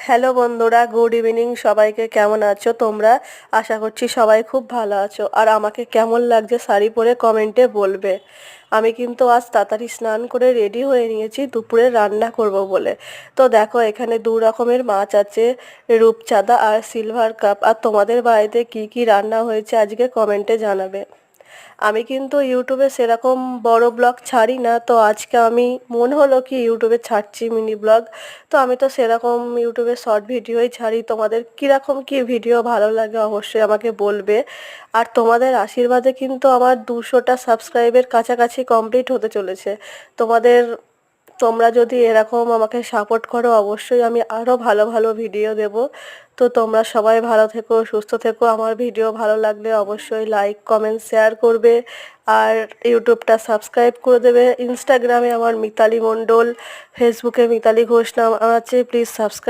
Hello বন্ধুরা, good evening. সবাইকে কেমন আছো তোমরা? আশা করছি সবাই খুব ভালো আছো। আর আমাকে কেমন লাগছে শাড়ি পরে কমেন্টে বলবে। আমি কিন্তু আজ তাড়াতাড়ি স্নান করে রেডি হয়ে নিয়েছি দুপুরে রান্না করব বলে। তো দেখো, এখানে দু রকমের মাছ আছে, রূপচাঁদা আর সিলভার কাপ। আর তোমাদের বাড়িতে কি কি রান্না হয়েছে আজকে কমেন্টে জানাবে। আমি কিন্তু ইউটিউবে সেরকম বড় ব্লগ ছাড়ি না, তো আজকে আমি মনে হলো কি ইউটিউবে ছাড়ছি মিনি ব্লগ। তো আমি তো সেরকম ইউটিউবে শর্ট ভিডিওই ছাড়ি। তোমাদের কীরকম কী ভিডিও ভালো লাগে অবশ্যই আমাকে বলবে। আর তোমাদের আশীর্বাদে কিন্তু আমার 200টা সাবস্ক্রাইবের কাছাকাছি কমপ্লিট হতে চলেছে। তোমাদের তোমরা যদি এরকম আমাকে সাপোর্ট করো, অবশ্যই আমি আরও ভালো ভালো ভিডিও দেব। তো তোমরা সবাই ভালো থেকো, সুস্থ থেকো। আমার ভিডিও ভালো লাগলে অবশ্যই লাইক কমেন্ট শেয়ার করবে। আর ইউটিউবটা সাবস্ক্রাইব করে দেবে। ইনস্টাগ্রামে আমার মিতালি মণ্ডল, ফেসবুকে মিতালি ঘোষ নাম আছে, প্লিজ সাবস্ক্রাইব।